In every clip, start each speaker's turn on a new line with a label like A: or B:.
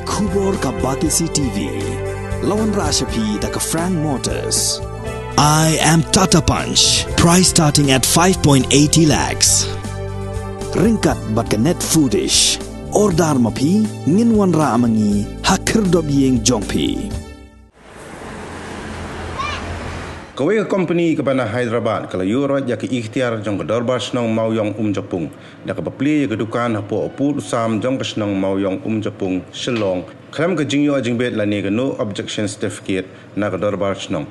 A: Kubor ka Batisi TV. Lawan Rashapi da ka Frank Motors. I am Tata Punch. Price starting at 5.80 lakhs. Ringkat bat ka net foodish. Ordar mapi nginwan ra amangi hakir dob yeng jongpi.
B: Kawai company ke bana Hyderabad kalau yurat ya ke ikhtiar jong ke darbar senang mau yang Japung dak ke beli ke dukan hapo oput sam jong ke senang mau yang Japung Shillong klam ke jingyo jingbet la ne ke no objection certificate na ke darbar senang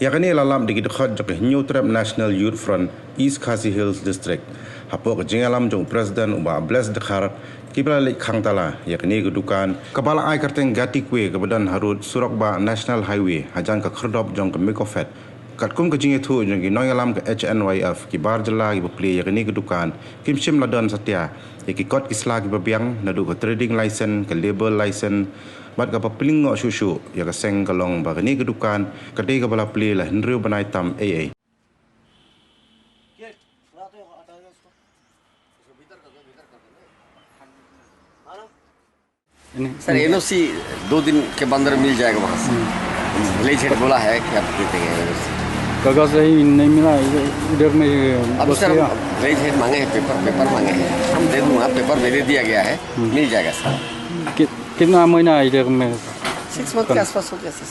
B: ya ke ni lalam di dekat jok ke New Trap National Youth Front East Khasi Hills District hapo ke jingalam jong president uba bless dekhar kibla lek khang tala ya ke ni ke dukan kepala ai kerteng gati kue ke badan harut Surakba National Highway hajan ke kherdop jong ke Mikofet katkum ke jinge thu jong ki noyalam ke HNYF ki bar jela ki bepli ya ke ni ke dukan kimshim ladan satya ya ki kot isla ki babiang nadu ke trading license ke label license bat ka papling ngo shushu ya ke seng kalong ba ke ni ke dukan ke de ke bala pli la henru banai tam AA
C: sir NOC 2 दिन के अंदर मिल जाएगा वहाँ से village head बोला है कि आप दे देंगे एनओसी
D: कागज नहीं मिला इधर में
C: अब सर विलेज हेड मांगे हैं पेपर मांगे हैं हम दे दूँगा पेपर दे दिया गया है मिल जाएगा सर
D: कितना महीना इधर में
C: 6 मंथ के आसपास हो गया सर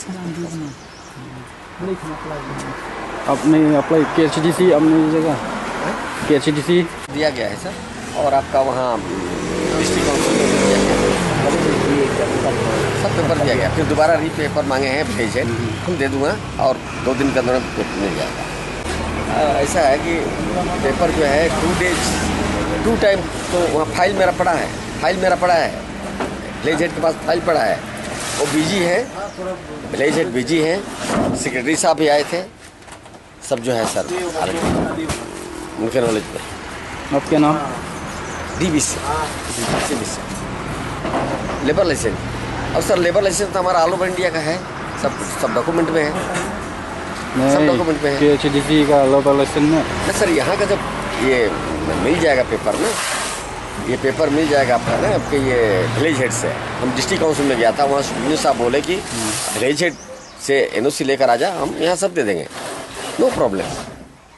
D: आपने अप्लाई KHDC आपने जगह KHDC
C: दिया गया है सर और आपका वहाँ डिस्ट्रिक्ट काउंसिल में दिया गया सब पेपर दिया गया फिर दोबारा पेपर मांगे हैं भेज है हम दे दूंगा और 2 दिन के अंदर पेपर मिल जाएगा ऐसा है कि पेपर जो है 2 टाइम तो वहाँ फाइल मेरा पड़ा है विलेज हेड के पास फाइल पड़ा है वो बिजी है विलेज हेड बिजी है सेक्रेटरी साहब भी आए थे सब जो है सर उनके नॉलेज में
D: आपके नाम
C: DBC लेबर लाइसेंस और सर लेबर लाइसेंस तो हमारा ऑल ओवर इंडिया का है सब डॉक्यूमेंट में है सब डॉक्यूमेंट में है
D: KHDC का लेबर लाइसेंस में
C: नहीं सर यहाँ का जब ये मिल जाएगा पेपर ना ये पेपर मिल जाएगा आपका ना आपके ये विलेज हेड से हम डिस्ट्रिक्ट काउंसिल में गया था वहाँ सुनील साहब बोले कि विलेज हेड से एनओसी लेकर आ जा हम यहाँ सब दे देंगे नो प्रॉब्लम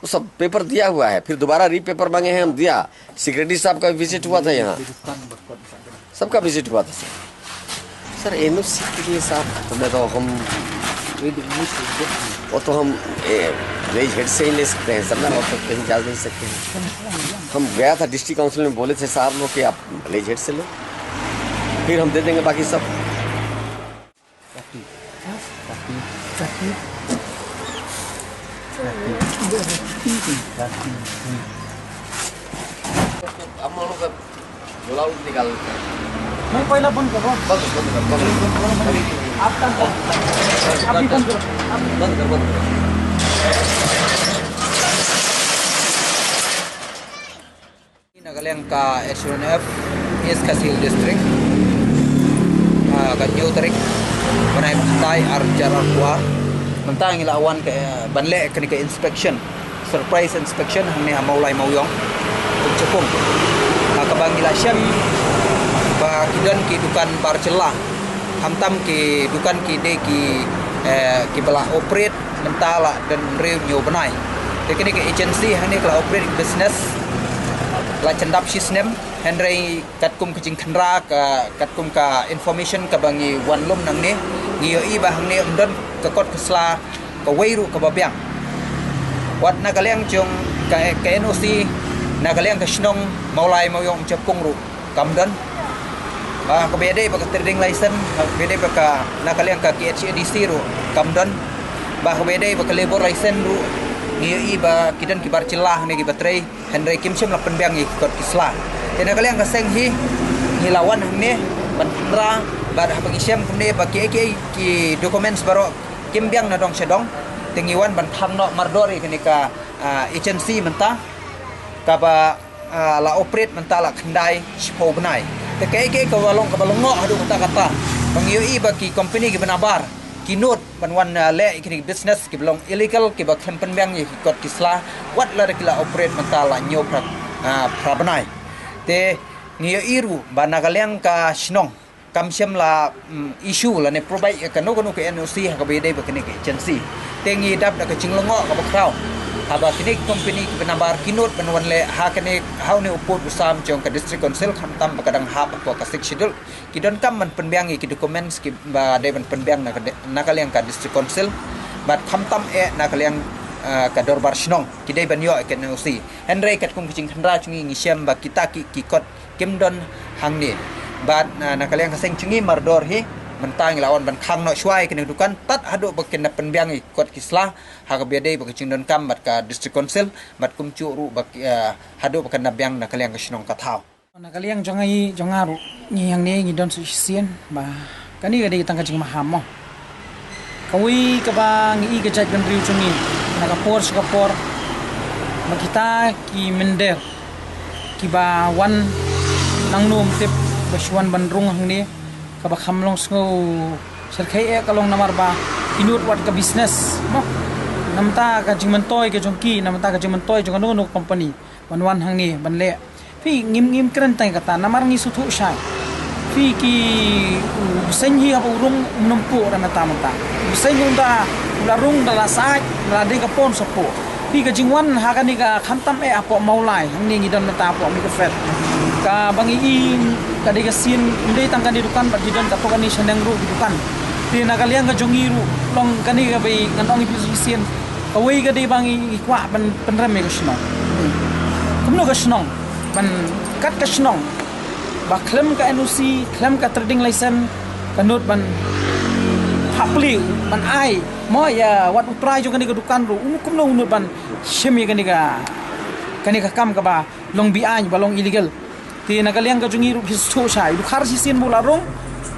C: वो सब पेपर दिया हुआ है फिर दोबारा पेपर मांगे हैं हम दिया सेक्रेटरी साहब का विजिट हुआ था यहाँ सबका विजिट हुआ था सर एनओसी के लिए साहब हमें तो हम वो तो हम विलेज हेड से ही ले सकते हैं सर ना और तो कहीं जा नहीं सकते हैं हम गया था डिस्ट्रिक्ट काउंसिल में बोले थे साहब लोग कि आप विलेज हेड से लो फिर हम दे देंगे बाकी सब हम लोग का झोला निकाल
D: मैं पहला बंद कर रहा हूँ
E: Nagalang ka H1F East Khasi Hills District ka New Tarik Banay Tay Arjar Arkuar Mentang ilawan ke banle ke inspection surprise inspection hamne maulai mauyong Japung kabang ila syam ba kidan ki dukan barcelah hamtam ki dukan ki de ki bala operate mentala dan rew nyo banai teknik ke agency hane kala operate business la cendap system henry katkum kejing khandra ka katkum ka information ka bangi wanlum nang ne ngiyo i ba hang ne umdan ka kot kesla ka weiru ka babyang wat nagaleng jong ka NOC nagaleng ka snong maulai mauyong Japung ru kamdan ka bede ba ka trading license bede ba ka nagaleng ka KHDC ru kamdan ba ka bede ba ka labor license ru ngiyo i ba kidan ki barcelah ne ki batrai henry kimsim la penbyang i kot kisla tena nagaleng ka seng hi hilawan ne bandra bar pangisyam kumne ba ki documents baro kimbyang na dong sedong tingiwan ban thamno mardori kenika agency menta ka ba la operate menta la khandai shpo banai te ke ka walong ka balongo adu kata pangiyo i ba ki company ki banabar ki note banwan le ki business ki belong illegal ki ba khan penbyang ki kot kisla wat la kila operate menta la nyo pra banai te ngiyo iru ba nagaleng ka shnong kam siam la issue la ne provide ka no ke NOC ha ka be dei ba kini agency tengi dap da ka jinglongo ka ba kraw aba kini company benabar kinot banwan le ha kini hau ne uput usam jong ka district council kham tam kadang ha ko ka sik schedule ki don kam man penbiang ki documents ki ba de ban penbiang na ka liang ka district council bat kham tam na ka liang ka dorbar shnong ki de ban yo ke NOC henry kat kum jing khandra chungi ngi siam ba kita ki kot kimdon hang ni bat na ka liang ka seng chungi mardor hi mentang lawan ban khang no shwai kene dukan tat hadu bakin na penbiang ikot kislah ha ka biadai bak chingdon kam bat ka district council bat kum chu ru bak hadu bakan na biang na kaliang ka sinong kathau
F: na kaliang jongaru ni yang ni don su sien ba kani ga de tang ka jing maham mo kawi ka ba ngi ga jaj ban riu chungi na ka por makita ki mender ki ba wan nang num tip baswan ban rung hang ni ka ba khamlong sngo serkai kalong namar ba inut wat ka business mo namta ka jingmantoy ke jongki namta ka jingmantoy jong no company banwan hang ni banle phi ngim kren tai kata namar ngi suthu shai phi ki senhi ha urung numpu ramata mata senhi unda la rung da sai la de ka pon sopo phi ka jingwan ha ka ni ka khamtam apo maulai hang ni don mata apo mi ka fet ka bangi ka de ka sin ndei tang kan di dukan bat didon ka pokani sandang ru di dukan ti na kaliang ka jongi ru long kani ka bai ngantong ipi sin away ka de bangi kwa ban penrame ka snong kumno ka snong ban kat ka snong ba klem ka NOC klem ka trading license kanut ban hapli ban ai mo ya wat utrai jo kani ka dukan ru kumno unut ban shemi kani ka kam ka ba long bi ai ba long illegal ti nakaliang ka jungi ru histo sai du khar si sin bula rong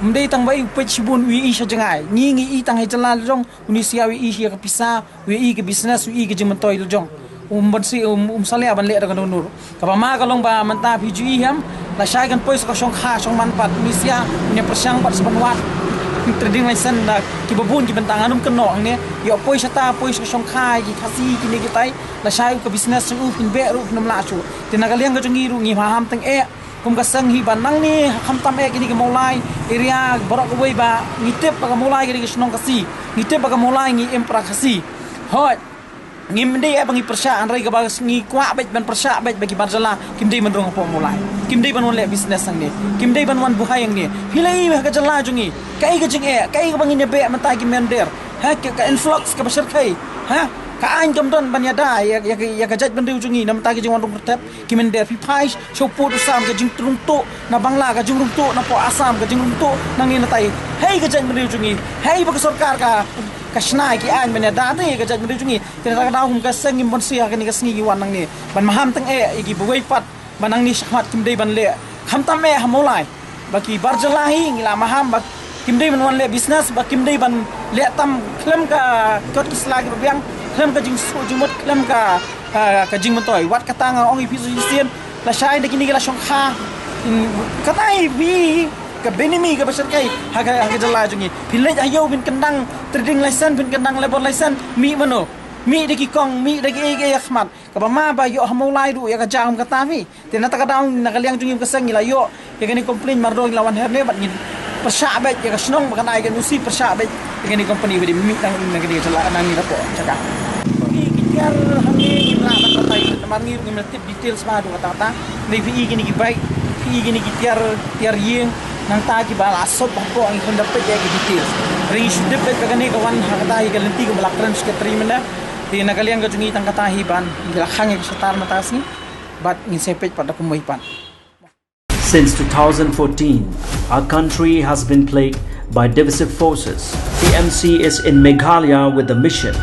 F: mdei tang bai pe chibun wi i sha jangai ngi i tang hai chala jong unisia wi i ka pisa wi i ke business wi i ke jimantoi jong ban si sale ban le da kan nur ka ba ma ka long ba manta phi ji ham la shai kan pois ka shong kha shong man pat unisia ne persang pat seban wat trading license na ki babun ki bentang anum keno ang ne yo pois ta pois ka shong kha ki khasi ki ne ki tai la shai ka business chung pin be ru nam la chu ti nakaliang ka jungi ru ngi ham tang kum ka sang hi banang ni kham tam kini ke molai area borok wei ba ngitep pa ka molai kini ke snong kasi ngitep pa ka molai ngi empra kasi hot ngim dei bangi persya anrai ka ba ngi kwa bet ban persya bet bagi barjala kim dei mandrong po molai kim dei ban le business sang ni kim dei ban wan buhai yang ni hilai ka jala jungi kai ka jing kai ka bangi ne be mantai ki mender ha ka influx ka basar kai ha ka anh cầm đơn ban nhà đa ya ka jaj ban riu chungi nam ta ki jingwan rung tep ki men der phi phai chopu du sam ka jing trung to na bangla ka jing rung to na po asam ka jing rung to nang ni na tai hei ka jaj ban riu chungi hei ba ka sarkar ka snai ki anh ban ya da te ka jaj ban riu chungi ke ka da hum ka sengi mon sia ka ni ka sngi wan nang ni ban maham tang igi buwei pat banang ni shahmat kim dei ban le kham tam hamolai ba ki barjalahi ngila maham ba kim dei ban wan le business ba kim dei ban le tam klem ka kot kisla ki biang klem ka jing su jumot klem ka jing mantoi wat kata nga ong ipi sien la shai de kini la shong kha katai bi ka benimi ka basar kai ha jala jungi philej ayo bin kendang trading license bin kendang labor license mi mano mi de ki kong mi de ki ge yakhmat ka ba ma ba yo hamulai du ya ka jam kata mi tinata ka daung nakaliang jungi ka sang ila yo ya kani complain mardo lawan herne bat ngin persya bet ya ka snong bakan ai kan usi persya bet kani company bi mi tang ngani jala nang ni rapo caka kiar hangi imla ban patai marngi ngim tip details ma du kata ni vi gini ki baik vi gini ki tiar yeng nang ta ki bala asop ko ang kon dapat ya ki details ring shudep bet kagani ka wan kata hi ka lenti ko balakran ske trimena ti nakaliang ka jungi tang kata hi ban ilakhang ki satar matasi bat ngin sepet pada kumaipan.
G: Since 2014, our country has been plagued by divisive forces. TMC is in Meghalaya with the mission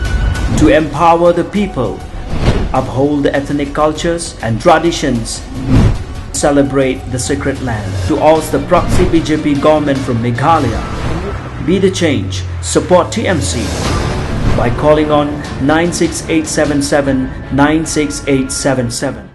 G: to empower the people, uphold the ethnic cultures and traditions, celebrate the sacred land. To oust the proxy BJP government from Meghalaya, be the change, support TMC by calling on 96877 96877.